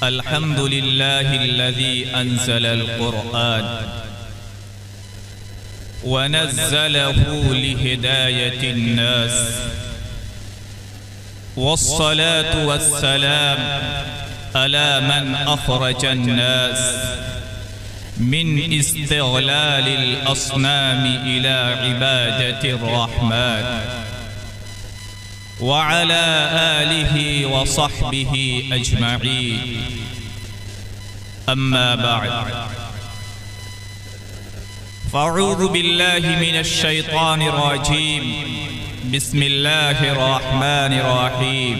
अल्हम्दुलिल्लाहिल्लज़ी अंज़लल क़ुरआन व नज़्ज़लहू लिहिदायतिन नास वस्सलातु वस्सलाम अला मन अख़रजन नास मिन इस्तिग़लालिल अस्नामि इला इबादतिर रहमान व अला आलिहि व सहबिहि अजमईन। अम्मा बअद फ़अऊज़ु बिल्लाहि मिनश शैतानिर रजीम। बिस्मिल्लाहिर रहमानिर रहीम।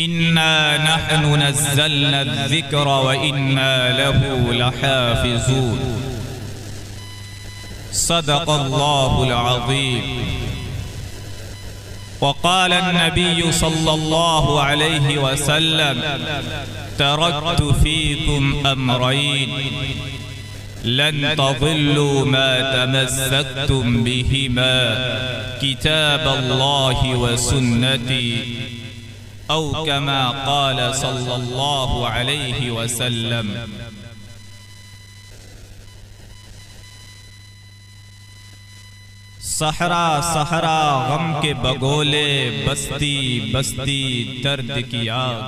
इन्ना नहनु नज़्ज़लना ज़िक्र व इन्ना लहू लहाफ़िज़ून। सदक़ल्लाहुल अज़ीम। वक़ाल अन्नबिय्यु सल्लल्लाहु अलैहि वसल्लम तरक्तु फ़ीकुम अम्रैन लन तज़िल्लू मा तमस्सक्तुम बिहिमा किताबल्लाहि व सुन्नती औ कमा क़ाल सल्लल्लाहु अलैहि वसल्लम। सहरा सहरा गम के बगोले, बस्ती बस्ती दर्द की आग।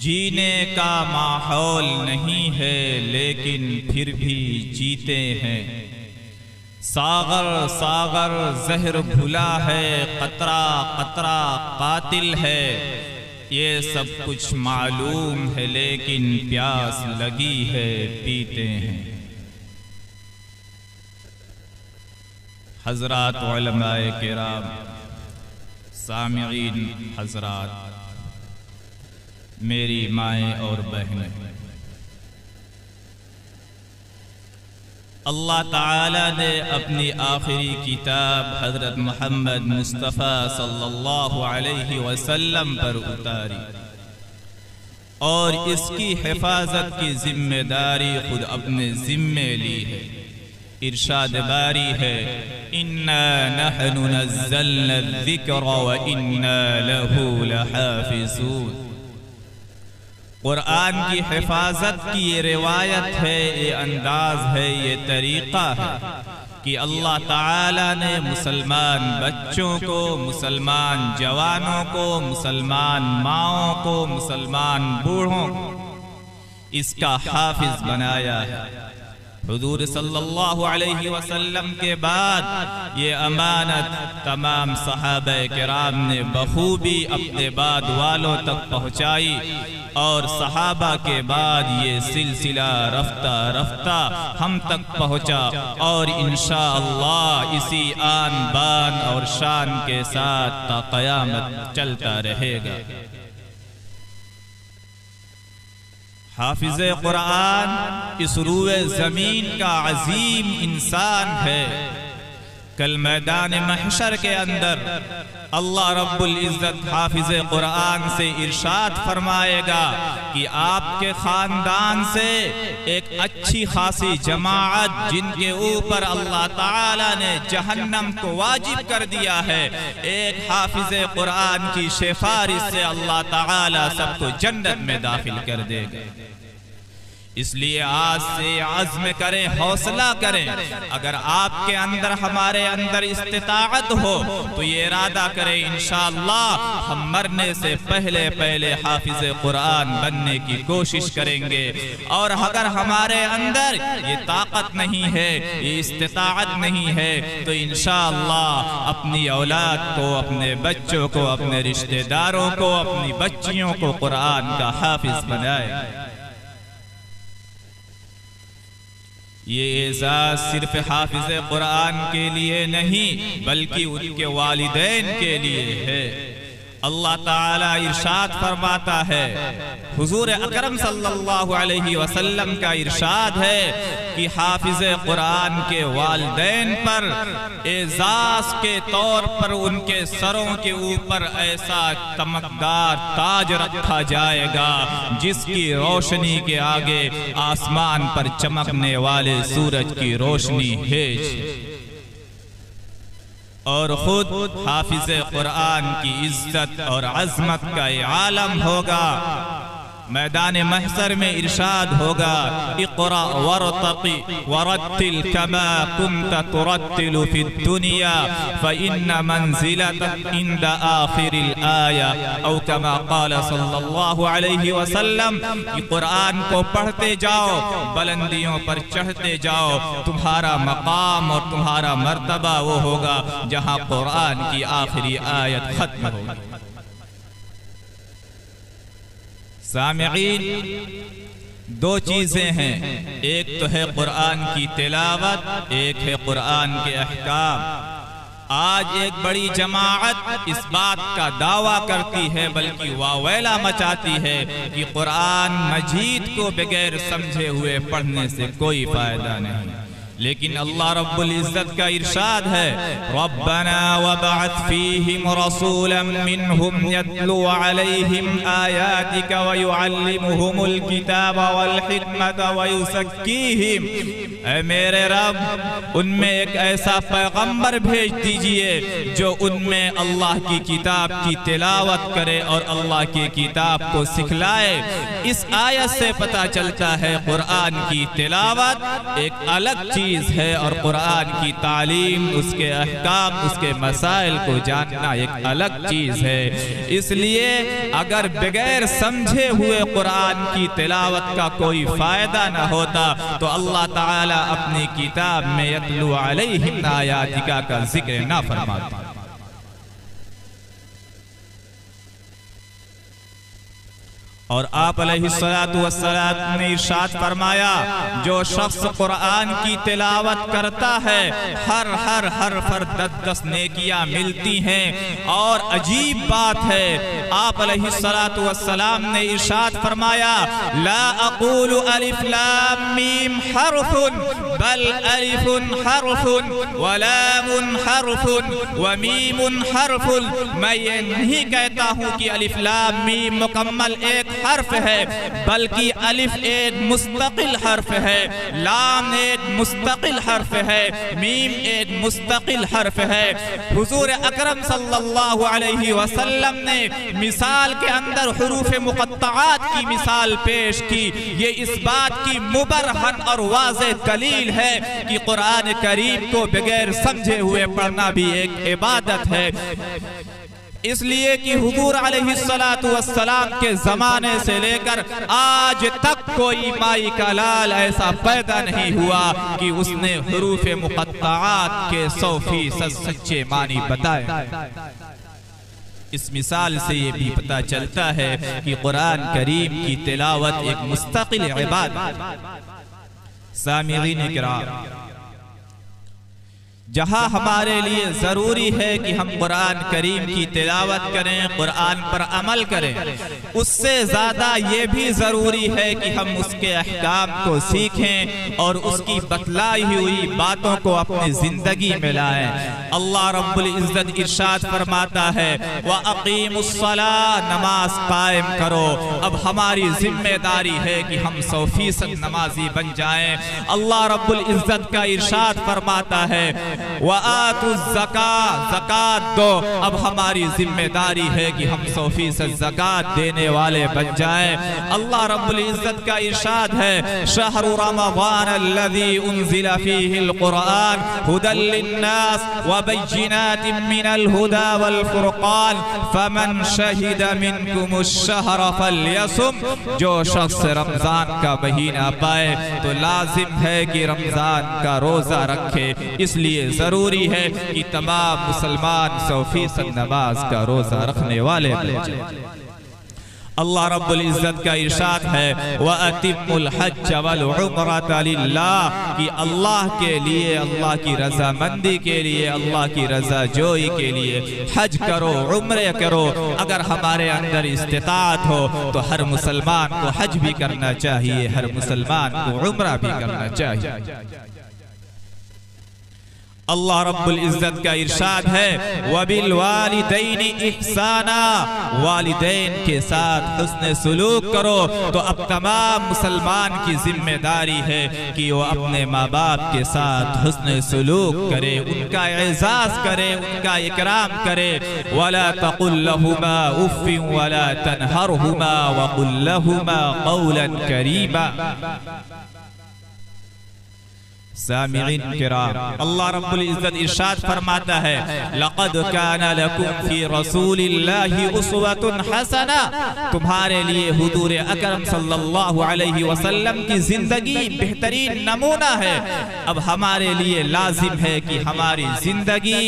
जीने का माहौल नहीं है लेकिन फिर भी जीते हैं। सागर सागर जहर भुला है, कतरा कतरा कातिल है। ये सब कुछ मालूम है लेकिन प्यास लगी है, पीते हैं। हज़रात उलमाए किराम, सामिईन हज़रात, मेरी माएँ और बहनें, अल्लाह ताला ने अपनी आखिरी किताब हज़रत मोहम्मद मुस्तफ़ा सल्लल्लाहु अलैहि वसल्लम पर उतारी और इसकी हिफाजत की जिम्मेदारी खुद अपने जिम्मे ली है। इरशाद बारी है, इन्ना नहनु नज़्ज़लना ज़िक्र व इन्ना लहू लहाफ़िज़ून। कुरान की हिफाजत की ये रिवायत है, ये अंदाज है, ये तरीक़ा है कि अल्लाह ताला ने मुसलमान बच्चों को, मुसलमान जवानों को, मुसलमान माओं को, मुसलमान बूढ़ों को इसका हाफिज बनाया है। हुजूर सल्लल्लाहु अलैहि वसल्लम के बाद ये अमानत तमाम सहाबाए किराम ने बखूबी अपने बाद वालों तक पहुँचाई और सहाबा के बाद ये सिलसिला रफ्ता रफ्ता हम तक पहुँचा और इंशाअल्लाह इसी आन बान और शान के साथ ता क़यामत चलता रहेगा। हाफिज़े कुरान इस रूए ज़मीन का अजीम इंसान है। कल मैदान महशर के अंदर अल्लाह रब्बुल इज़्ज़त हाफिज़े कुरान से इरशाद फरमाएगा कि आपके ख़ानदान से एक अच्छी खासी जमाअत जिनके ऊपर अल्लाह ताला ने जहन्नम को वाजिब कर दिया है, एक हाफिज़े कुरान की सिफारिश से अल्लाह ताला सबको जन्नत में दाखिल कर देगा। इसलिए आज से आज़्म करें, हौसला करें। अगर आपके अंदर हमारे अंदर इस्तिताअत हो तो ये इरादा करें इंशाअल्लाह हम मरने से पहले पहले हाफिज़े कुरान बनने की कोशिश करेंगे। और अगर हमारे अंदर ये ताकत नहीं है, ये इस्तिताअत नहीं है तो इंशाअल्लाह अपनी औलाद को, अपने बच्चों को, अपने रिश्तेदारों को, अपनी बच्चियों को कुरान का हाफिज बनाए। ये एजाज़ सिर्फ हाफिज़े कुरान के लिए नहीं बल्कि उनके वालिदैन के लिए है। अल्लाह ताला इरशाद फरमाता है, हुजूर अकरम सल्लल्लाहु अलैहि वसल्लम का इरशाद है कि हाफिज़े कुरान के वालिदैन पर एजाज़ के तौर पर उनके सरों के ऊपर ऐसा चमकदार ताज रखा जाएगा जिसकी रोशनी के आगे आसमान पर चमकने वाले सूरज की रोशनी है। और खुद हाफिज कुरान की इज्जत और अजमत का ये आलम होगा। मैदान महशर में इरशाद होगा, इक़रा वरतक़ी वरत्तिल कमा कुन्त तुरत्तिलु फिद दुनिया फ़इन्न मंज़िलतक इंद आखिरिल आया औ कमा क़ाल सल्लल्लाहु अलैहि वसल्लम। कुरान को पढ़ते जाओ, बुलंदियों पर चढ़ते जाओ, तुम्हारा मकाम और तुम्हारा मर्तबा वो होगा जहाँ कुरान की आखिरी आयत खत्म होगी। सामिईन, दो चीजें हैं, एक तो है कुरान की तिलावत, एक है कुरान के अहकाम। आज एक बड़ी जमाअत इस बात का दावा करती है, बल्कि वावेला मचाती है कि कुरान मजीद को बगैर समझे हुए पढ़ने से कोई फायदा नहीं। लेकिन अल्लाह रब्बुल इज्जत का इरशाद है, रब्बना वबअथ फीहिम रसूलन मिनहुम यत्लू अलैहिम आयातिका व युअल्लिमुहुमुल किताब वल हिकमत व युज़क्कीहिम। ऐ मेरे रब, उनमें एक ऐसा पैगंबर भेज दीजिए जो उनमें अल्लाह की किताब की तिलावत करे और अल्लाह की किताब को सिखलाए। इस आयत से पता चलता है कुरान की तिलावत एक अलग चीज है और कुरान की तालीम, उसके अहकाम, उसके मसाइल को जानना एक अलग चीज है। इसलिए अगर बगैर समझे हुए कुरान की तिलावत का कोई फायदा न होता तो अल्लाह ताला अपनी किताब में यत्लू अलैहिम आयातिका का जिक्र न फरमाता। और आप अलैहिस्सलातु वस्सलाम ने इरशाद फरमाया, जो शख्स कुरान की तिलावत करता है हर हर हर्फ पर 10 नेकियां मिलती हैं। और अजीब बात है, आप अलैहिस्सलातु वस्सलाम ने इरशाद फरमाया, ला अक़ूलु अलिफ लाम मीम हर्फुन बल अलिफुन हर्फुन व लामुन हर्फुन व मीमुन हर्फुन। मैं ये नहीं कहता हूँ कि अलिफ लाम मीम मुकम्मल एक हर्फ है, बल्कि अलिफ एक मुस्तकिल हर्फ है, लाम एक मुस्तकिल हर्फ है, मीम एक मुस्तकिल हर्फ है। हुजूर अकरम सल्लल्लाहु अलैहि वसल्लम ने मिसाल के अंदर हुरूफ मुक़त्तआत की मिसाल पेश की। ये इस बात की मुबरहन और वाज़ेह दलील है कि कुरान करीम को बगैर समझे हुए पढ़ना भी एक इबादत है। इसलिए कि हुजूर अलैहिस्सलातु वस्सलाम के जमाने से लेकर आज तक कोई माई का लाल ऐसा पैदा नहीं हुआ कि उसने हुरूफ मुक़त्तआत के 100% सच्चे मानी बताए। इस मिसाल से ये भी पता चलता है कि कुरान करीम की तिलावत एक मुस्तकिल इबादत। सामिईन किराम, जहाँ हमारे लिए ज़रूरी है कि हम कुरान करीम की तिलावत करें, कुरान पर अमल करें, उससे ज़्यादा ये भी ज़रूरी है कि हम उसके अहकाम को सीखें और उसकी बतलाई हुई बातों को अपनी ज़िंदगी में लाएं। अल्लाह रब्बुल इज़्ज़त इरशाद फरमाता है, व अक़ीमुस्सलाह, नमाज कायम करो। अब हमारी जिम्मेदारी है कि हम 100% नमाजी बन जाएं। अल्लाह रब्बुल इज़्ज़त का इरशाद फरमाता है, व आतु ज़कात, ज़कात दो। अब हमारी जिम्मेदारी है कि हम 100% ज़कात देने वाले बन जाएं। अल्लाह रब्बुल इज़्ज़त का इरशाद है, शहरु रमज़ान अल्लज़ी उन्ज़िला फ़ीहिल क़ुरआन हुदल लिन्नास व बय्यिनातिन मिनल हुदा वल फ़ुरक़ान फ़मन शहिद मिनकुमुश-शहर फ़ल्यसुम। जो शख्स रमज़ान का महीना पाए तो लाजिम है कि रमज़ान का रोज़ा रखे। इसलिए जरूरी है कि तमाम मुसलमान 100% नमाज का रोजा रखने वाले बने। अल्लाह रब्बुल इज़्ज़त का इरशाद है, व अतिम्मुल हज्ज वल उम्रता लिल्लाह, कि अल्लाह के लिए, अल्लाह की रज़ामंदी के लिए, अल्लाह की रज़ा जोई के लिए हज करो, उम्रे करो। अगर हमारे अंदर इस्तिताअत हो तो हर मुसलमान को हज भी करना चाहिए, हर मुसलमान को उम्रा भी करना चाहिए। अल्लाह रब्बुल इज्जत का इरशाद है वबिल वालिदैनि इहसाना, वालिदैन के साथ हुस्न सुलूक करो। तो अब तमाम मुसलमान की जिम्मेदारी है कि वो अपने माँ बाप के साथ हुस्न सुलूक करे, उनका एजाज करे, उनका इकराम करे। वला तकुल लहुमा उफ्फिन वला तनहरहुमा वकुल लहुमा कौलन करीमा। सामिईन किराम, अल्लाह रब्बुल इज्जत इरशाद फरमाता है लक़द काना लकुम फी रसूलिल्लाहि उस्वतुन हसना, तुम्हारे लिए हुजूर अकरम सल्लल्लाहु अलैहि वसल्लम की जिंदगी बेहतरीन नमूना है। अब हमारे लिए लाजिम है कि हमारी जिंदगी,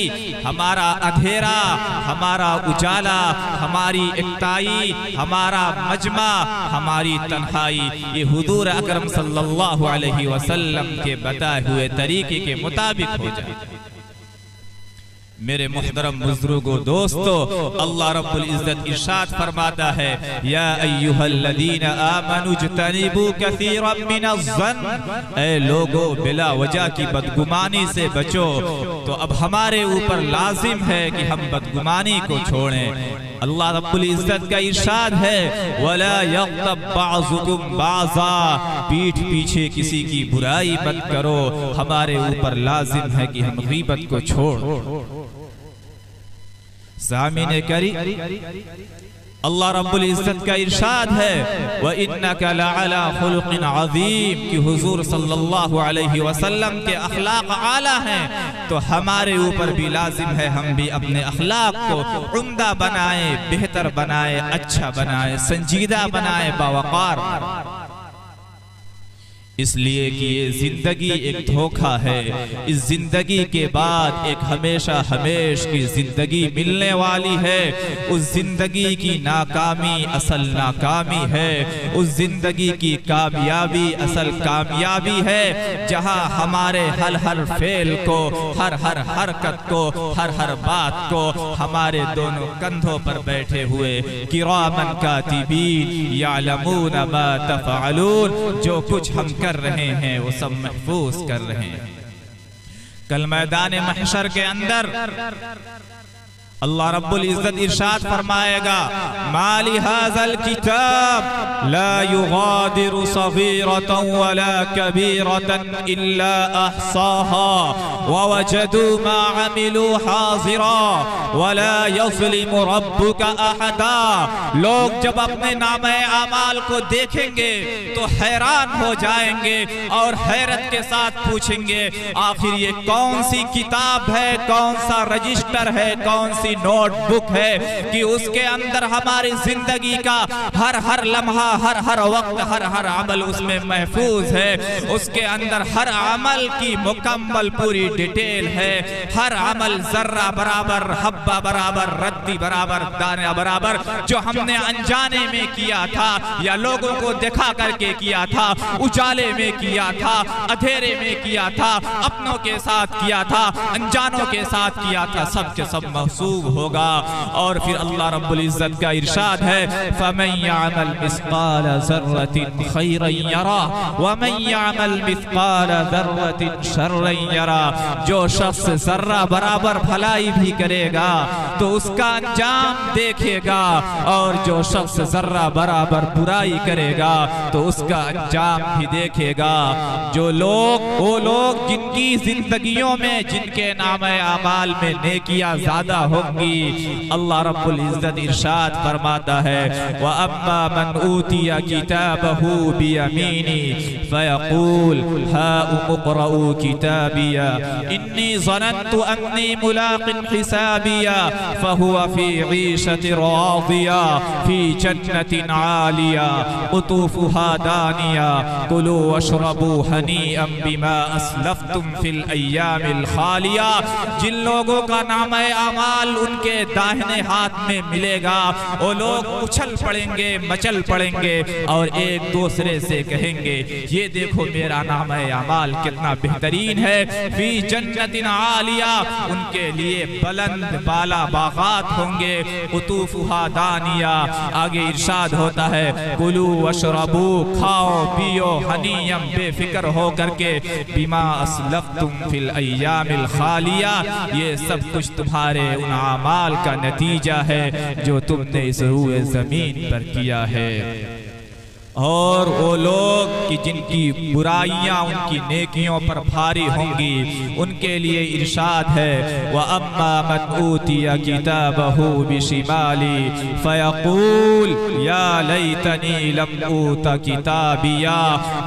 हमारा अंधेरा, हमारा उजाला, हमारी एकताई, हमारा मजमा, हमारी तन्हाई, ये हुजूर अकरम सल्लल्लाहु अलैहि वसल्लम के बताए हुए तरीके के मुताबिक हो जाए। मेरे मुहतरम बुजुर्गों दोस्तों, अल्लाह रब्बुल इज्जत इरशाद फरमाता है या अय्युहल्लज़ीना आमनू इज्तनिबू कसीरम मिनज़्ज़न्न, ऐ लोगों बिला वजह की बदगुमानी से बचो। तो अब हमारे ऊपर लाजिम है कि हम बदगुमानी को छोड़ें। अल्लाह रब्बुल इज्जत का इरशाद है वला यग़्तब बाज़ुकुम बाज़ा, पीठ पीछे किसी की बुराई मत करो। हमारे ऊपर लाजिम है कि हम गीबत को छोड़। सामीने करी, अल्लाह रब्बुल इज्जत का इरशाद है व इन्नका लअला खुल्क़िन अज़ीम, कि हुजूर सल्लल्लाहु अलैहि वसल्लम के अखलाक आला हैं। तो हमारे ऊपर भी लाजिम है हम भी अपने अखलाक को उम्दा बनाए, बेहतर बनाए, अच्छा बनाए, संजीदा बनाए, बावकार। इसलिए कि ये जिंदगी एक धोखा है, इस जिंदगी के बाद एक हमेशा हमेश की जिंदगी मिलने वाली है। उस जिंदगी की नाकामी असल नाकामी है, उस जिंदगी की कामयाबी असल कामयाबी है, जहां हमारे हर हर फेल को, हर हर हरकत को, हर हर बात को हमारे दोनों कंधों पर बैठे हुए किरामन कातिबीन यअलमून मा तफ़अलून, जो कुछ हम कर रहे हैं वो सब महफूज कर रहे हैं। कल मैदान महशर के अंदर अल्लाह रब्बुल इज्जत इरशाद फरमाएगा माली हाज़ल किताब ला युगादिरु सगीरतन वला कबीरतन इल्ला अहसाहा व वजदू मा अमिलू हाज़िरा वला यज़लिमु रब्बुका अहदा। लोग जब अपने नामे आमाल को देखेंगे तो हैरान हो जाएंगे और हैरत के साथ पूछेंगे आखिर ये कौन सी किताब है, कौन सा रजिस्टर है, कौन सी नोटबुक है कि उसके अंदर हमारी जिंदगी का हर हर लम्हा, हर हर वक्त, हर हर अमल उसमें महफूज है। उसके अंदर हर अमल की मुकम्मल पूरी डिटेल है, हर अमल जर्रा बराबर, हब्बा बराबर, रद्दी बराबर, दाना बराबर, जो हमने अनजाने में किया था या लोगों को दिखा करके किया था, उजाले में किया था, अंधेरे में किया था, अपनों के साथ किया था, अनजानों के साथ किया था, सब के सब महसूब होगा। और फिर अल्लाह रब्बुल इज्जत का इरशाद है फमन यअमल मिस्काल ज़र्रतिन खैरन यरा व मन यअमल मिस्काल ज़र्रतिन शर्रन यरा। जो शख्स जर्रा बराबर भलाई भी करेगा तो उसका अंजाम देखेगा, और जो शख्स जर्रा बराबर बुराई करेगा तो उसका अंजाम भी देखेगा। जो लोग, वो लोग जिनकी जिंदगियों में, जिनके नामे आमाल में नेकियां ज्यादा होंगी, अल्लाह रब्बुल इज्जत इरशाद फरमाता है व अम्मा मन ऊतिया किताबहू बियमीनी फयक़ूल हाउम इक़रऊ किताबिया इन्नी ज़नन्तु अन्नी मुलाक़िन हिसाबिया फहुवा फी ईशतिन राज़िया फी जन्नतिन आलिया क़ुतूफ़ुहा दानिया कुलू वशरबू हनीअन बिमा अस्लफ़्तुम फ़िल अय्यामिल ख़ालिया। जिन लोगों का नाम आमाल उनके दाहिने हाथ में मिलेगा। वो लोग उछल पड़ेंगे, मचल पड़ेंगे और एक दूसरे से कहेंगे ये देखो मेरा नाम है अमाल कितना बेहतरीन है। फी जन्नतिन आलिया, उनके लिए बुलंद बाला बागात होंगे। कुतूफुहा दानिया, आगे इरशाद होता है कुलू वशरबू, खाओ पियो हनीयम बेफिक्र हो करके, बिमा असलफ्तुम फिल अय्यामिल खालिया, ये सब कुछ तुम्हारे उन आमाल का नतीजा है जो तुमने इस रूए ज़मीन पर किया है। और वो लोग कि जिनकी बुराइयां उनकी नेकियों पर भारी होंगी, उनके लिए इरशाद है व अम्मा मन ऊतिया किताबहु बिशिमाली फयक़ूल या लैतनी लम ऊता किताबिया।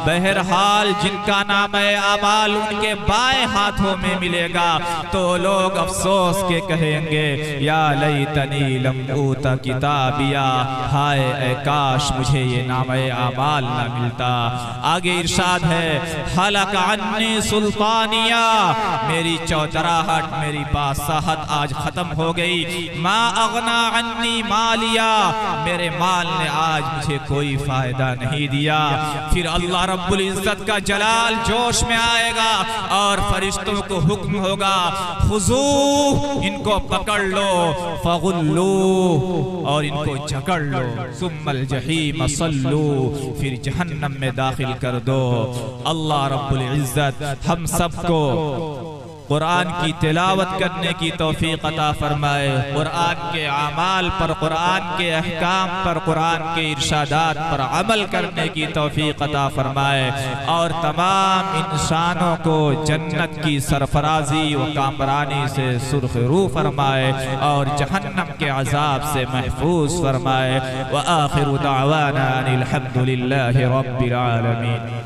बहरहाल जिनका नाम है अमाल उनके बाएं हाथों में मिलेगा तो लोग अफसोस के कहेंगे या लैतनी लम ऊता किताबिया, हाय ऐ काश मुझे ये नाम है अमाल न मिलता। आगे इरशाद है हलक अन्नी सुल्तानिया, मेरी चौधराहट मेरी बादशाहत आज खत्म हो गई। मा अगना अन्नी मालिया, मेरे माल ने आज मुझे कोई फायदा नहीं दिया। फिर अल्लाह रब्बुल इज्जत का जलाल जोश में आएगा और फरिश्तों को हुक्म होगा खुजू, इनको पकड़ लो, फगुल्लू, और इनको जकड़ लो, सुम्मल जहीम सल्लू, फिर जहन्नम में दाखिल कर दो। अल्लाह रब्बुल इज्जत हम सबको कुरान की तिलावत करने की तौफीक अता फरमाए, कुरान के आमाल पर, कुरान के अहकाम पर, कुरान के इरशादात पर अमल करने की तौफीक अता फरमाए और तमाम इंसानों को जन्नत की सरफराजी व कामरानी से सुरखरू फरमाए और जहन्नम के अजाब से महफूज फरमाए। व आखिरु दावाना अनिल हम्दुलिल्लाहि रब्बिल आलमीन।